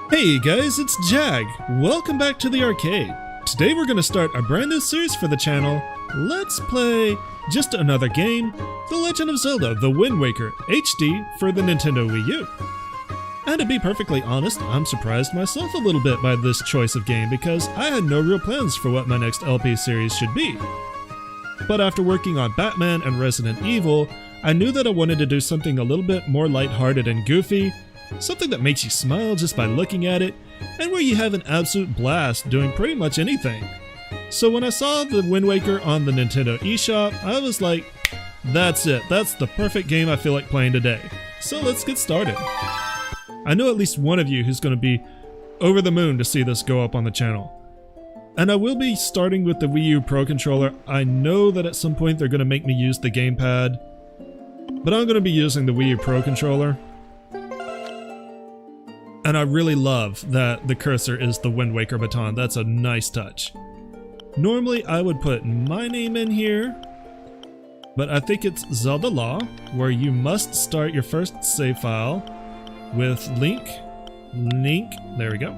Hey guys, it's Jag. Welcome back to the arcade. Today we're going to start a brand new series for the channel. Let's play just another game, The Legend of Zelda: The Wind Waker HD for the Nintendo Wii U. And to be perfectly honest, I'm surprised myself a little bit by this choice of game because I had no real plans for what my next LP series should be. But after working on Batman and Resident Evil, I knew that I wanted to do something a little bit more lighthearted and goofy, something that makes you smile just by looking at it, and where you have an absolute blast doing pretty much anything. So when I saw the Wind Waker on the Nintendo eShop, I was like, that's it, that's the perfect game I feel like playing today. So let's get started. I know at least one of you who's going to be over the moon to see this go up on the channel. And I will be starting with the Wii U Pro Controller. I know that at some point they're going to make me use the gamepad, but I'm going to be using the Wii U Pro Controller. And I really love that the cursor is the Wind Waker baton. That's a nice touch. Normally I would put my name in here, but I think it's Zelda Law, where you must start your first save file with Link, there we go.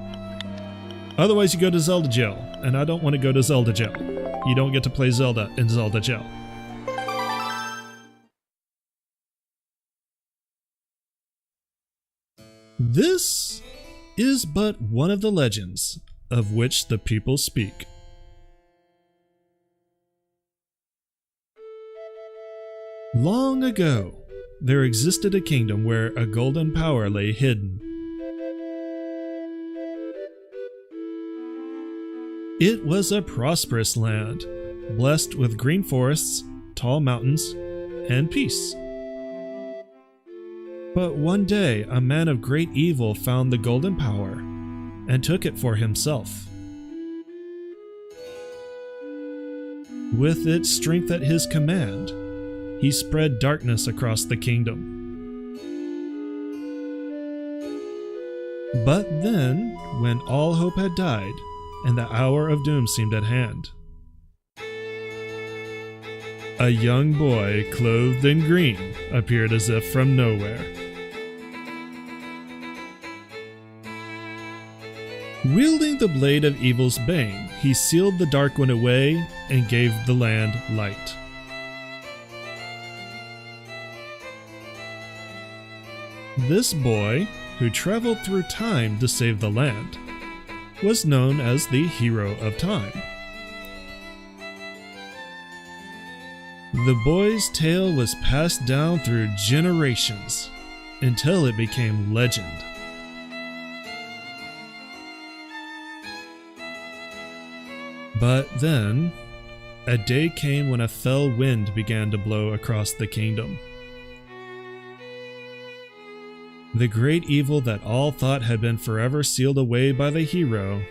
Otherwise you go to Zelda Jail, and I don't want to go to Zelda Jail. You don't get to play Zelda in Zelda Jail. This is but one of the legends of which the people speak. Long ago, there existed a kingdom where a golden power lay hidden. It was a prosperous land, blessed with green forests, tall mountains, and peace. But one day, a man of great evil found the golden power and took it for himself. With its strength at his command, he spread darkness across the kingdom. But then, when all hope had died and the hour of doom seemed at hand, a young boy clothed in green appeared as if from nowhere. Wielding the blade of evil's bane, he sealed the dark one away and gave the land light. This boy, who traveled through time to save the land, was known as the Hero of Time. The boy's tale was passed down through generations until it became legend. But then, a day came when a fell wind began to blow across the kingdom. The great evil that all thought had been forever sealed away by the hero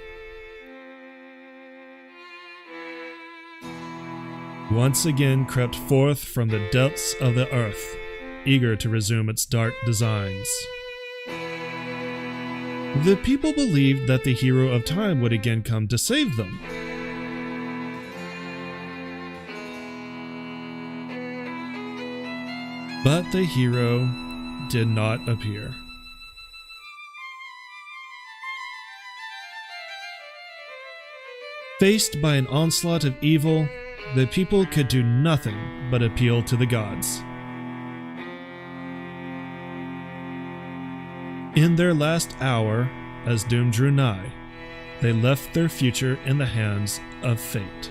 once again crept forth from the depths of the earth, eager to resume its dark designs. The people believed that the Hero of Time would again come to save them. But the hero did not appear. Faced by an onslaught of evil, the people could do nothing but appeal to the gods. In their last hour, as doom drew nigh, they left their future in the hands of fate.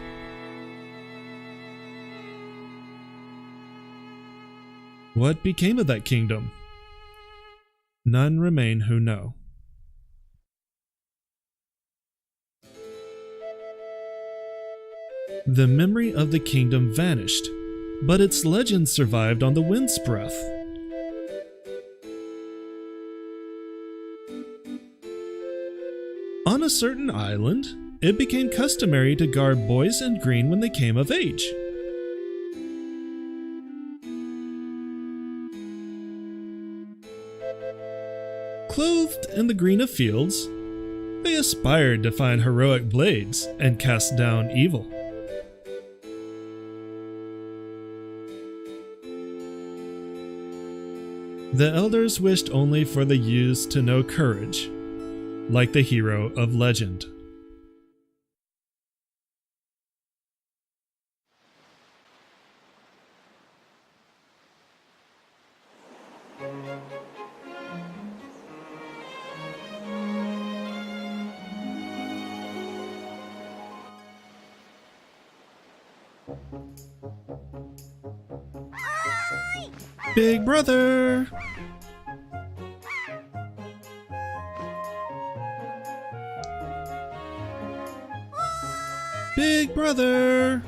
What became of that kingdom? None remain who know. The memory of the kingdom vanished, but its legend survived on the wind's breath. On a certain island, it became customary to guard boys in green when they came of age. Clothed in the green of fields, they aspired to find heroic blades and cast down evil. The elders wished only for the youths to know courage, like the hero of legend. Big brother! Big brother!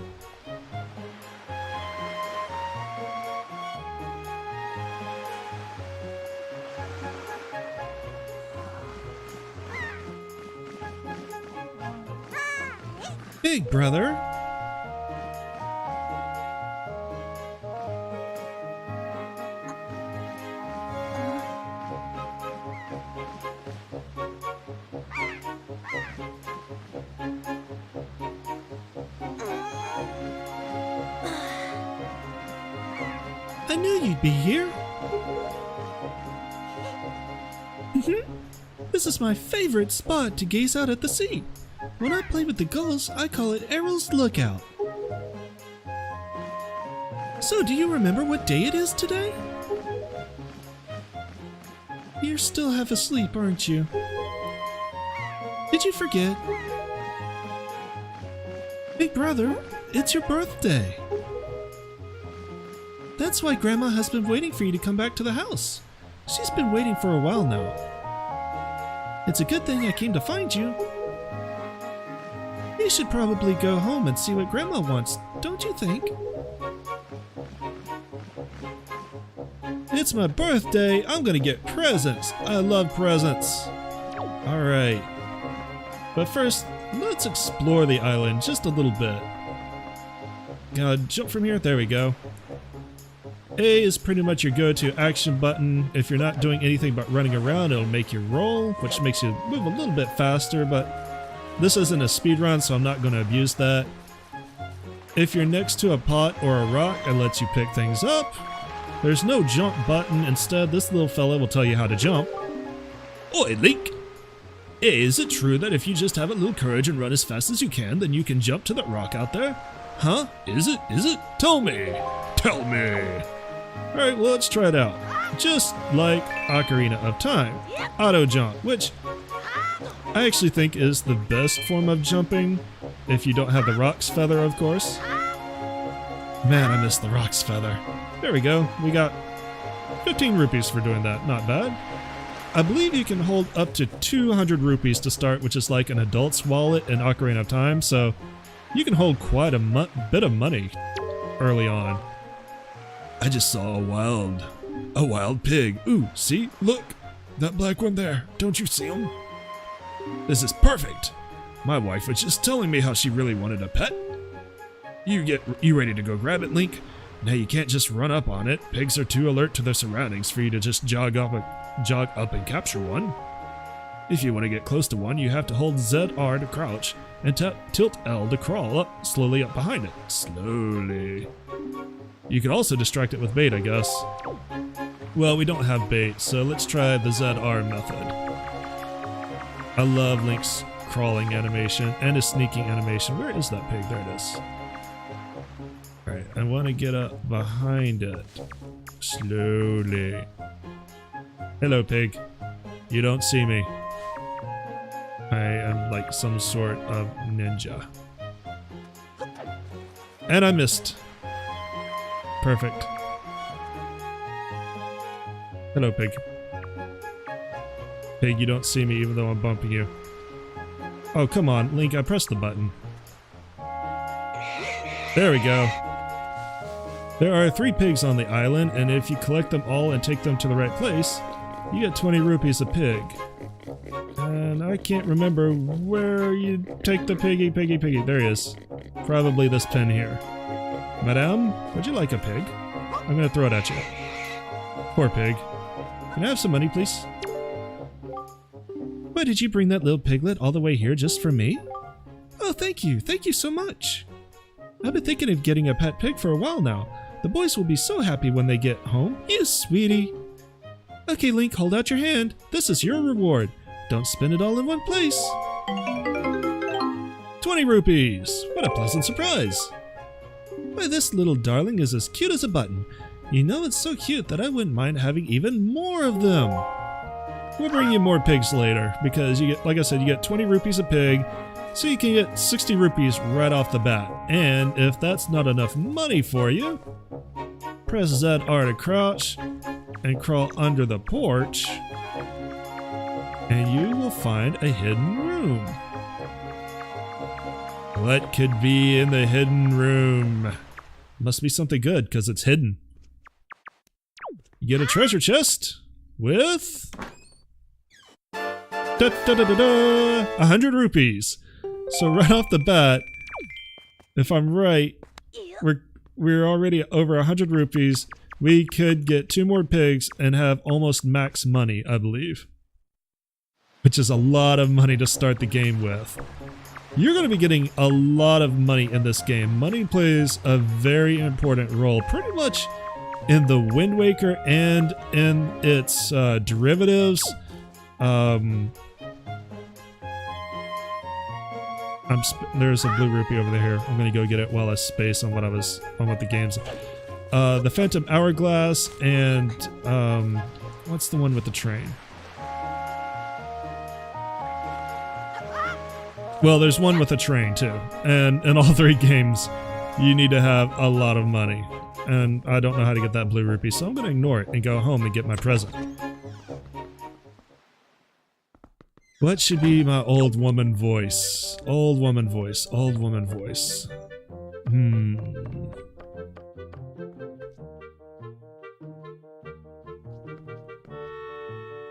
Big brother! I knew you'd be here. This is my favorite spot to gaze out at the sea. When I play with the gulls, I call it Errol's Lookout. So, do you remember what day it is today? You're still half asleep, aren't you? Did you forget? Big brother, it's your birthday. That's why Grandma has been waiting for you to come back to the house. She's been waiting for a while now. It's a good thing I came to find you. You should probably go home and see what Grandma wants, don't you think? It's my birthday. I'm gonna get presents. I love presents. Alright. But first, let's explore the island just a little bit. Gotta jump from here. There we go. A is pretty much your go-to action button. If you're not doing anything but running around, it'll make you roll, which makes you move a little bit faster, but this isn't a speed run, so I'm not going to abuse that. If you're next to a pot or a rock, it lets you pick things up. There's no jump button. Instead, this little fella will tell you how to jump. Oi, Link! Is it true that if you just have a little courage and run as fast as you can, then you can jump to that rock out there? Huh? Is it? Is it? Tell me! Tell me! Alright, well, let's try it out. Just like Ocarina of Time. Auto jump, which I actually think is the best form of jumping, if you don't have the Rock's Feather, of course. Man, I miss the Rock's Feather. There we go. We got 15 rupees for doing that. Not bad. I believe you can hold up to 200 rupees to start, which is like an adult's wallet in Ocarina of Time, so you can hold quite a bit of money early on. I just saw a wild pig. Ooh, see? Look! That black one there. Don't you see him? This is perfect! My wife was just telling me how she really wanted a pet. You ready to go grab it, Link? Now you can't just run up on it. Pigs are too alert to their surroundings for you to just jog up and capture one. If you want to get close to one, you have to hold ZR to crouch and tilt L to crawl slowly up behind it. Slowly. You could also distract it with bait, I guess. Well, we don't have bait, so let's try the ZR method. I love Link's crawling animation and his sneaking animation. Where is that pig? There it is. Alright, I want to get up behind it. Slowly. Hello, pig. You don't see me. I am like some sort of ninja. And I missed. Perfect. Hello, pig. Pig, you don't see me even though I'm bumping you. Oh, come on, Link, I pressed the button. There we go. There are 3 pigs on the island, and if you collect them all and take them to the right place, you get 20 rupees a pig. And I can't remember where you take the piggy. There he is. Probably this pen here. Madame, would you like a pig? I'm gonna throw it at you. Poor pig. Can I have some money, please? Why did you bring that little piglet all the way here just for me? Oh, thank you. Thank you so much. I've been thinking of getting a pet pig for a while now. The boys will be so happy when they get home. You sweetie. Okay, Link, hold out your hand. This is your reward. Don't spend it all in one place. 20 rupees. What a pleasant surprise. Why, this little darling is as cute as a button. You know, it's so cute that I wouldn't mind having even more of them. We'll bring you more pigs later, because you get, like I said, you get 20 rupees a pig, so you can get 60 rupees right off the bat. And if that's not enough money for you, press Z R to crouch and crawl under the porch, and you will find a hidden room. What could be in the hidden room? Must be something good, because it's hidden. You get a treasure chest with 100 rupees. So right off the bat, if I'm right, we're already over 100 rupees. We could get 2 more pigs and have almost max money, I believe. Which is a lot of money to start the game with. You're going to be getting a lot of money in this game. Money plays a very important role, pretty much in the Wind Waker and in its derivatives. There's a blue rupee over there. I'm gonna go get it while I space on what the game's. The Phantom Hourglass and what's the one with the train? Well, there's one with a train too, and in all 3 games, you need to have a lot of money, and I don't know how to get that blue rupee, so I'm gonna ignore it and go home and get my present. What should be my old woman voice? Old woman voice, old woman voice.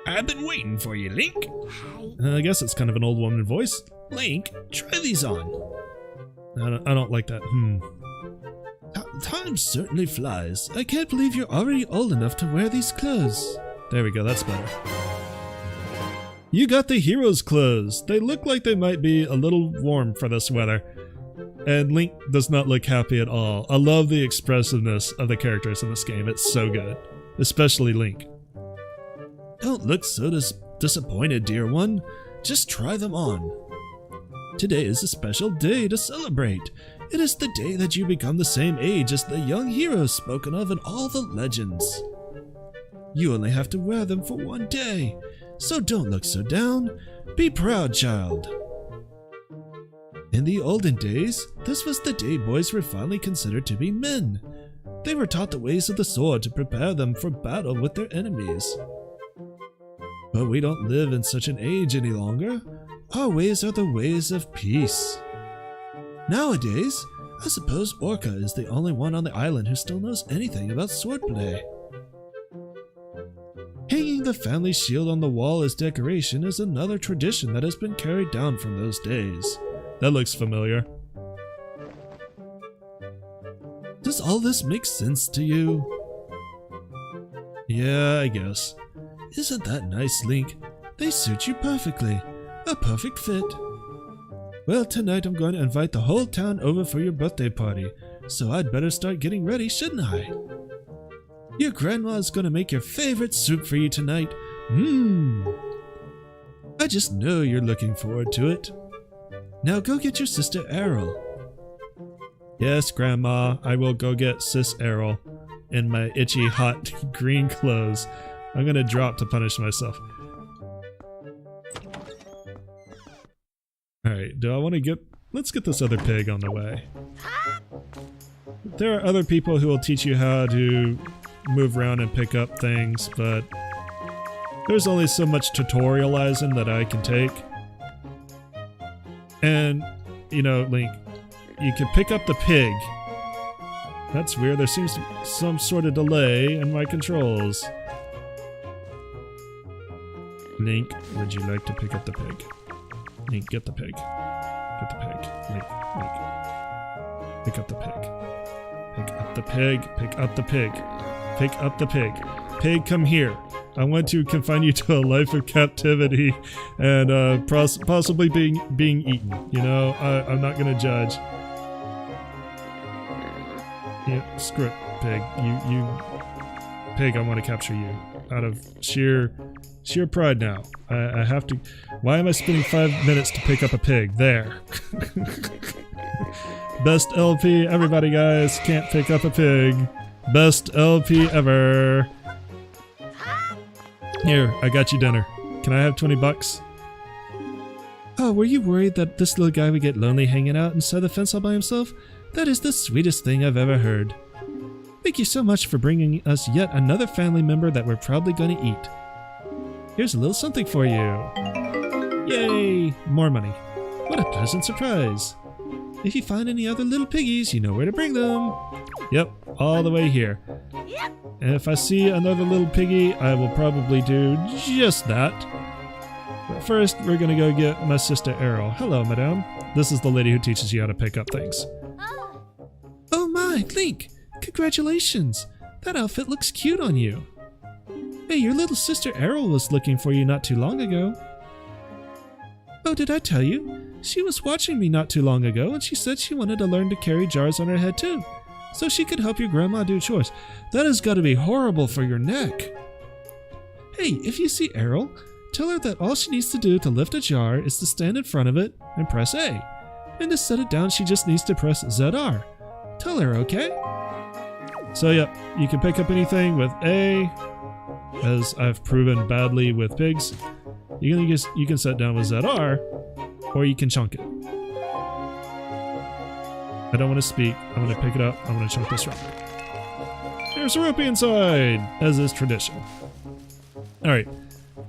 I've been waiting for you, Link. I guess it's kind of an old woman voice. Link, try these on. I don't like that. Time certainly flies. I can't believe you're already old enough to wear these clothes. There we go, that's better. You got the hero's clothes. They look like they might be a little warm for this weather. And Link does not look happy at all. I love the expressiveness of the characters in this game. It's so good. Especially Link. Don't look so disappointed, dear one. Just try them on. Today is a special day to celebrate. It is the day that you become the same age as the young heroes spoken of in all the legends. You only have to wear them for one day. So don't look so down. Be proud, child. In the olden days, this was the day boys were finally considered to be men. They were taught the ways of the sword to prepare them for battle with their enemies. But we don't live in such an age any longer. Our ways are the ways of peace. Nowadays, I suppose Orca is the only one on the island who still knows anything about swordplay. Hanging the family shield on the wall as decoration is another tradition that has been carried down from those days. That looks familiar. Does all this make sense to you? Yeah, I guess. Isn't that nice, Link? They suit you perfectly. A perfect fit. Well, tonight I'm going to invite the whole town over for your birthday party, so I'd better start getting ready, shouldn't I? Your grandma's gonna make your favorite soup for you tonight. I just know you're looking forward to it. Now go get your sister Errol. Yes, Grandma, I will go get Sis Errol in my itchy, hot, green clothes. I'm gonna drop to punish myself. Alright, do I want to get... Let's get this other pig on the way. There are other people who will teach you how to move around and pick up things, but there's only so much tutorializing that I can take. And, you know, Link, you can pick up the pig. That's weird, there seems to be some sort of delay in my controls. Link, would you like to pick up the pig? Link, get the pig. Get the pig. Link. Pick up the pig. Pick up the pig. Pick up the pig. Pick up the pig. Pig, come here. I want to confine you to a life of captivity and possibly being eaten. You know, I'm not gonna judge. Yeah, screw it, pig. You pig, I want to capture you. out of sheer pride now. I have to. Why am I spending 5 minutes to pick up a pig? There. Best LP, everybody, guys. Can't pick up a pig. Best LP ever. Here, I got you dinner. Can I have 20 bucks? Oh, were you worried that this little guy would get lonely hanging out inside the fence all by himself? That is the sweetest thing I've ever heard. Thank you so much for bringing us yet another family member that we're probably gonna eat. Here's a little something for you. Yay! More money. What a pleasant surprise. If you find any other little piggies, you know where to bring them. Yep, all the way here. And if I see another little piggy, I will probably do just that. But first, we're gonna go get my sister Errol. Hello, madame. This is the lady who teaches you how to pick up things. Oh my, Link! Congratulations! That outfit looks cute on you. Hey, your little sister Errol was looking for you not too long ago. Oh, did I tell you? She was watching me not too long ago and she said she wanted to learn to carry jars on her head too, so she could help your grandma do chores. That has got to be horrible for your neck. Hey, if you see Errol, tell her that all she needs to do to lift a jar is to stand in front of it and press A. And to set it down, she just needs to press ZR. Tell her, okay? So yeah, you can pick up anything with A, as I've proven badly with pigs. You can set down with ZR, or you can chunk it. I don't want to speak. I'm going to pick it up. I'm going to chunk this rock. There's a rupee inside, as is tradition. Alright,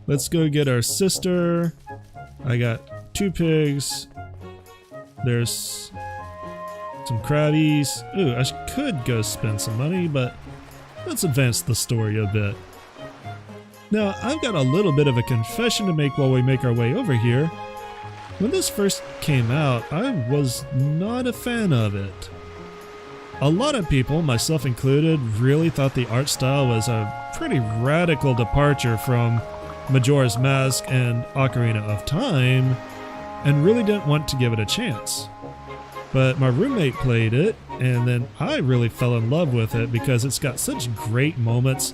let's go get our sister. I got 2 pigs. There's some crabbies. Ooh, I could go spend some money, but let's advance the story a bit. Now, I've got a little bit of a confession to make while we make our way over here. When this first came out, I was not a fan of it. A lot of people, myself included, really thought the art style was a pretty radical departure from Majora's Mask and Ocarina of Time, and really didn't want to give it a chance. But my roommate played it, and then I really fell in love with it because it's got such great moments,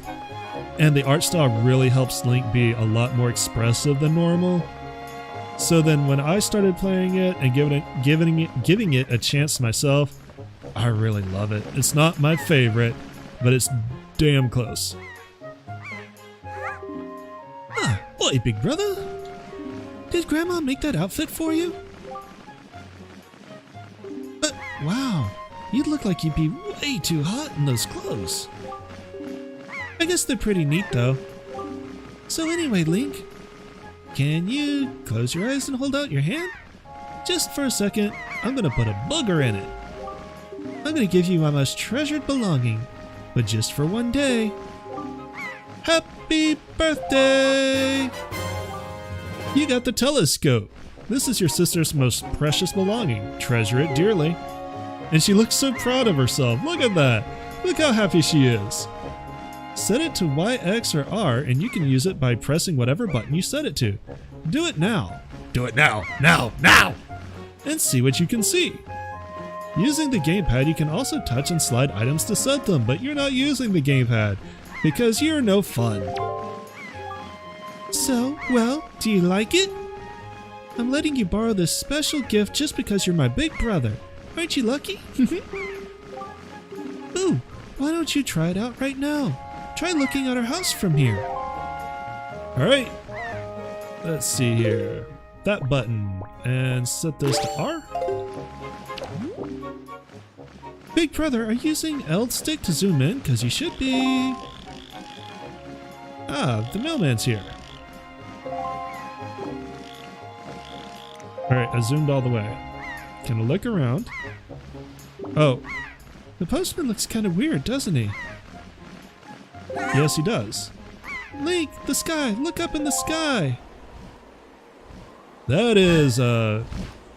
and the art style really helps Link be a lot more expressive than normal. So then when I started playing it and giving it a chance myself, I really love it. It's not my favorite, but it's damn close. Ah, boy, big brother. Did Grandma make that outfit for you? Wow, you look like you'd be way too hot in those clothes. I guess they're pretty neat though. So anyway, Link, can you close your eyes and hold out your hand? Just for a second, I'm gonna put a booger in it. I'm gonna give you my most treasured belonging, but just for one day. Happy birthday! You got the telescope. This is your sister's most precious belonging. Treasure it dearly. And she looks so proud of herself. Look at that. Look how happy she is. Set it to Y, X, or R, and you can use it by pressing whatever button you set it to. Do it now. Do it now. Now. Now! And see what you can see. Using the gamepad, you can also touch and slide items to set them, but you're not using the gamepad because you're no fun. So, well, do you like it? I'm letting you borrow this special gift just because you're my big brother. Aren't you lucky? Ooh, why don't you try it out right now? Try looking at our house from here. Alright. Let's see here. That button. And set this to R. Big brother, are you using L stick to zoom in? Because you should be. Ah, the mailman's here. Alright, I zoomed all the way. Can I look around? Oh, the postman looks kind of weird, doesn't he? Yes, he does. Link, the sky! Look up in the sky! That is a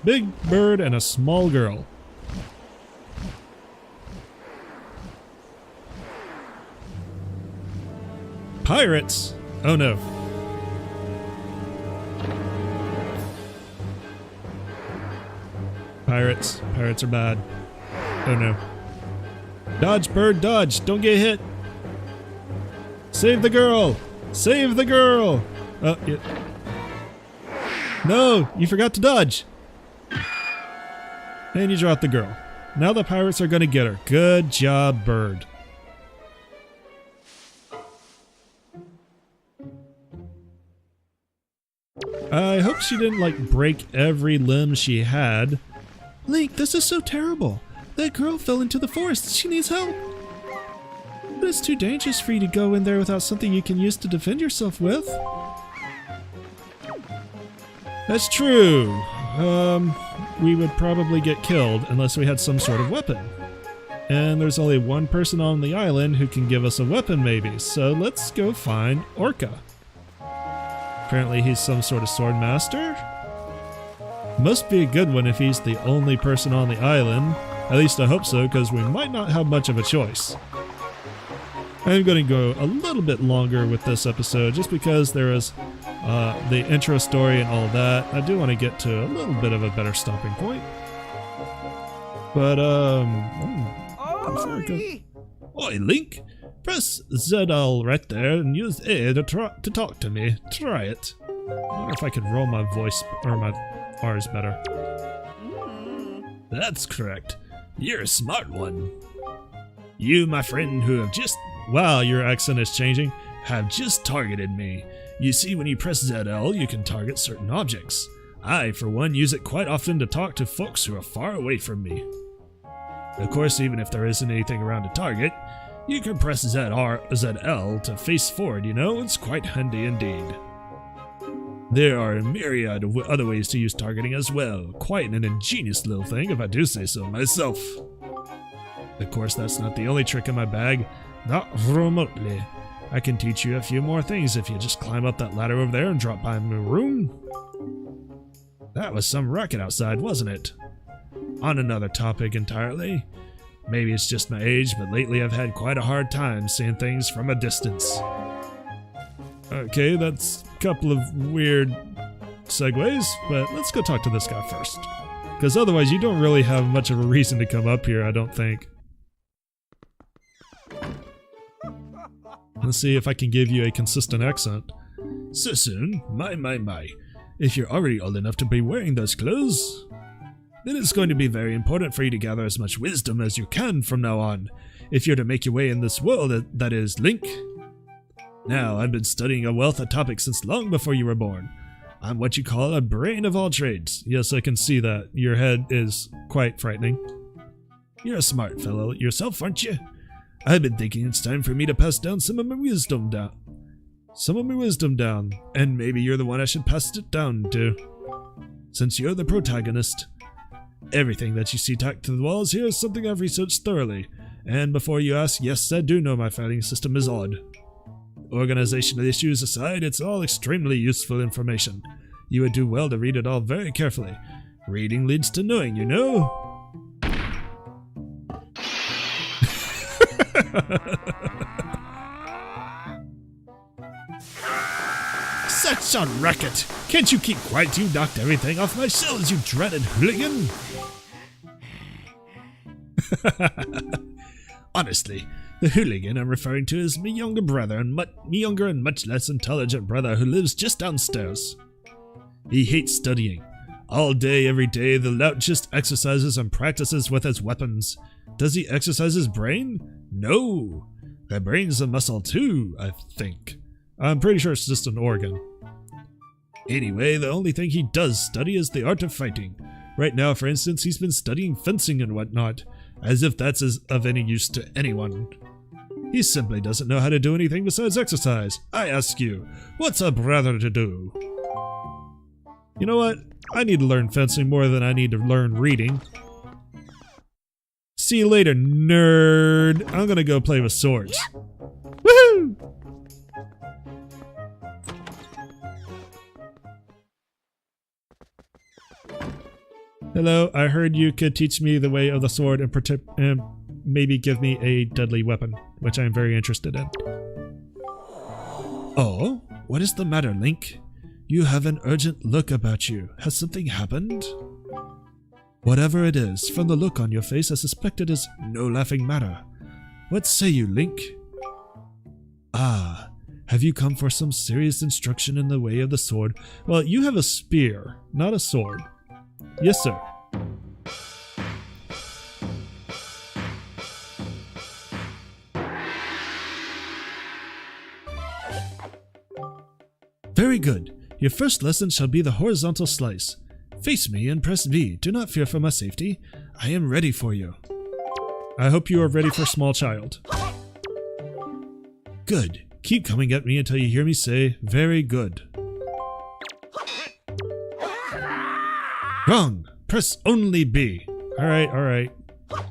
big bird and a small girl. Pirates! Oh no. Pirates. Pirates are bad. Oh no. Dodge, bird, dodge! Don't get hit! Save the girl! Save the girl! No, you forgot to dodge. And you dropped the girl. Now the pirates are gonna get her. Good job, bird. I hope she didn't, like, break every limb she had. Link, this is so terrible. That girl fell into the forest. She needs help. But it's too dangerous for you to go in there without something you can use to defend yourself with. That's true. We would probably get killed unless we had some sort of weapon. And there's only one person on the island who can give us a weapon maybe, so let's go find Orca. Apparently he's some sort of sword master. Must be a good one if he's the only person on the island. At least I hope so, because we might not have much of a choice. I'm going to go a little bit longer with this episode just because there is the intro story and all that. I do want to get to a little bit of a better stopping point. But, before I go... Oi, Link! Press ZL right there and use A to talk to me. Try it. I wonder if I could roll my voice, or my R's better. That's correct. You're a smart one. You, my friend, who have just... Wow, your accent is changing. Have just targeted me. You see, when you press ZL, you can target certain objects. I, for one, use it quite often to talk to folks who are far away from me. Of course, even if there isn't anything around to target, you can press ZL to face forward, you know? It's quite handy indeed. There are a myriad of other ways to use targeting as well. Quite an ingenious little thing, if I do say so myself. Of course, that's not the only trick in my bag. Not remotely. I can teach you a few more things if you just climb up that ladder over there and drop by my room. That was some racket outside, wasn't it? On another topic entirely. Maybe it's just my age, but lately I've had quite a hard time seeing things from a distance. Okay, that's a couple of weird segues, but let's go talk to this guy first. Because otherwise you don't really have much of a reason to come up here, I don't think. Let's see if I can give you a consistent accent. So soon? My. If you're already old enough to be wearing those clothes, then it's going to be very important for you to gather as much wisdom as you can from now on, if you're to make your way in this world, that is, Link. Now, I've been studying a wealth of topics since long before you were born. I'm what you call a brain of all trades. Yes, I can see that. Your head is quite frightening. You're a smart fellow yourself, aren't you? I've been thinking it's time for me to pass down some of my wisdom down. And maybe you're the one I should pass it down to. Since you're the protagonist. Everything that you see tacked to the walls here is something I've researched thoroughly. And before you ask, yes, I do know my fighting system is odd. Organizational issues aside, it's all extremely useful information. You would do well to read it all very carefully. Reading leads to knowing, you know? Such a racket! Can't you keep quiet? You knocked everything off my shelves, you dreaded hooligan! Honestly, the hooligan I'm referring to is me younger brother and much less intelligent brother who lives just downstairs. He hates studying. All day, every day, the lout just exercises and practices with his weapons. Does he exercise his brain? No! The brain's a muscle too, I think. I'm pretty sure it's just an organ. Anyway, the only thing he does study is the art of fighting. Right now, for instance, he's been studying fencing and whatnot, as if that's of any use to anyone. He simply doesn't know how to do anything besides exercise. I ask you, what's a brother to do? You know what? I need to learn fencing more than I need to learn reading. See you later, nerd. I'm gonna go play with swords. Woohoo! Hello, I heard you could teach me the way of the sword and maybe give me a deadly weapon, which I am very interested in. Oh, what is the matter, Link? You have an urgent look about you. Has something happened? Whatever it is, from the look on your face, I suspect it is no laughing matter. What say you, Link? Ah, Have you come for some serious instruction in the way of the sword? Well, you have a spear, not a sword. Yes, sir. Very good. Your first lesson shall be the horizontal slice. Face me and press V. Do not fear for my safety. I am ready for you. I hope you are ready for small child. Good. Keep coming at me until you hear me say, very good. Wrong. Press only B. Alright, alright.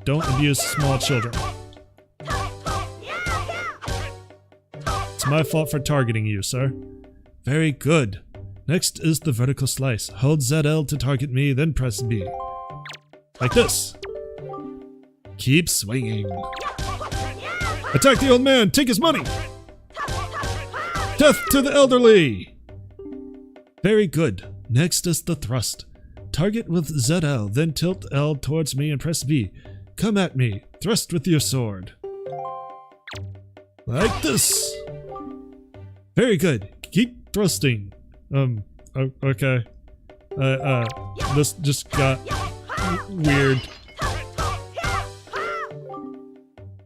Don't abuse small children. It's my fault for targeting you, sir. Very good. Next is the vertical slice. Hold ZL to target me, then press B. Like this. Keep swinging. Attack the old man! Take his money! Death to the elderly! Very good. Next is the thrust. Target with ZL, then tilt L towards me and press B. Come at me. Thrust with your sword. Like this. Very good. Keep thrusting. Okay. This just got weird.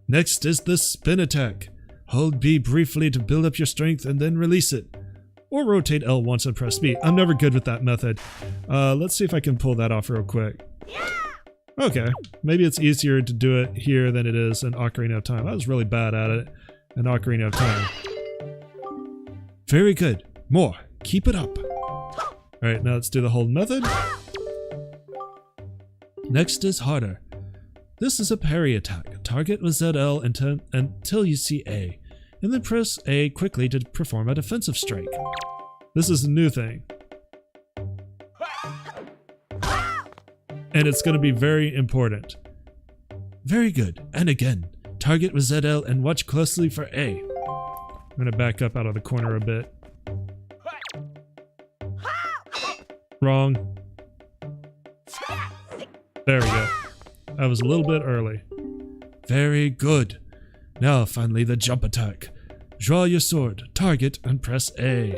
Next is the spin attack. Hold B briefly to build up your strength and then release it. Or rotate L once and press B. I'm never good with that method. Let's see if I can pull that off real quick. Okay, maybe it's easier to do it here than it is in Ocarina of Time. I was really bad at it in Ocarina of Time. Very good. More. Keep it up. Alright, now let's do the hold method. Next is harder. This is a parry attack. Target with ZL until you see A, and then press A quickly to perform a defensive strike. This is a new thing. And it's going to be very important. Very good. And again, target with ZL and watch closely for A. I'm going to back up out of the corner a bit. Wrong. There we go. I was a little bit early. Very good. Now finally the jump attack. Draw your sword, target, and press A.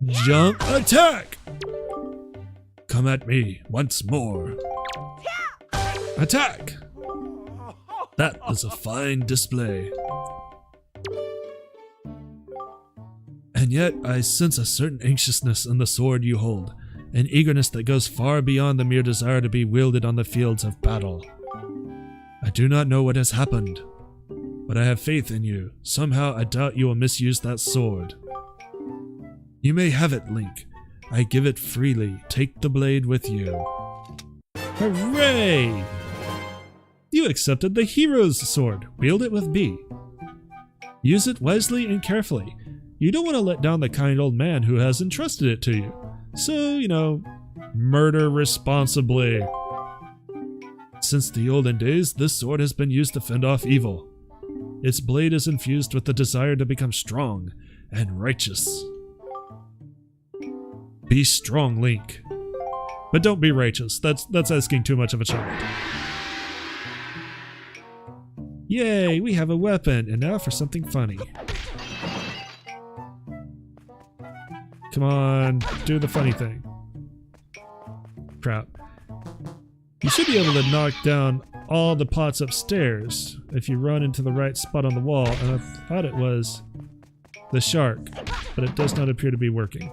Jump attack! Come at me once more. Attack! That was a fine display. And yet I sense a certain anxiousness in the sword you hold, an eagerness that goes far beyond the mere desire to be wielded on the fields of battle. I do not know what has happened, but I have faith in you. Somehow I doubt you will misuse that sword. You may have it, Link. I give it freely. Take the blade with you. Hooray! You accepted the hero's sword. Wield it with B. Use it wisely and carefully. You don't want to let down the kind old man who has entrusted it to you. So, you know, murder responsibly. Since the olden days, this sword has been used to fend off evil. Its blade is infused with the desire to become strong and righteous. Be strong, Link. But don't be righteous. That's asking too much of a child. Yay, we have a weapon, and now for something funny. Come on, do the funny thing. Crap. You should be able to knock down all the pots upstairs if you run into the right spot on the wall, and I thought it was the shark, but it does not appear to be working.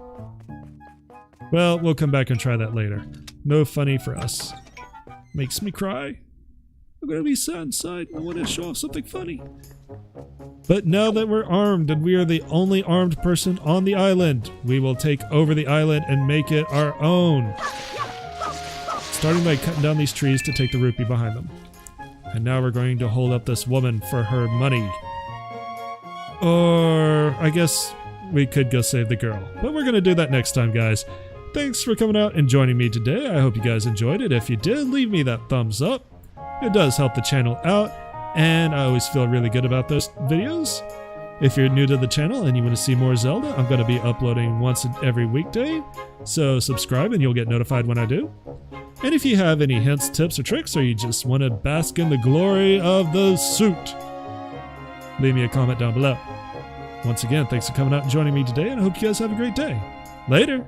Well, we'll come back and try that later. No funny for us. Makes me cry. I'm gonna be sad inside. I want to show off something funny. But now that we're armed and we are the only armed person on the island, we will take over the island and make it our own. Starting by cutting down these trees to take the rupee behind them. And now we're going to hold up this woman for her money. Or I guess we could go save the girl. But we're gonna do that next time, guys. Thanks for coming out and joining me today. I hope you guys enjoyed it. If you did, leave me that thumbs up. It does help the channel out, and I always feel really good about those videos. If you're new to the channel and you want to see more Zelda, I'm going to be uploading once every weekday, so subscribe and you'll get notified when I do. And if you have any hints, tips, or tricks, or you just want to bask in the glory of the suit, leave me a comment down below. Once again, thanks for coming out and joining me today, and I hope you guys have a great day. Later!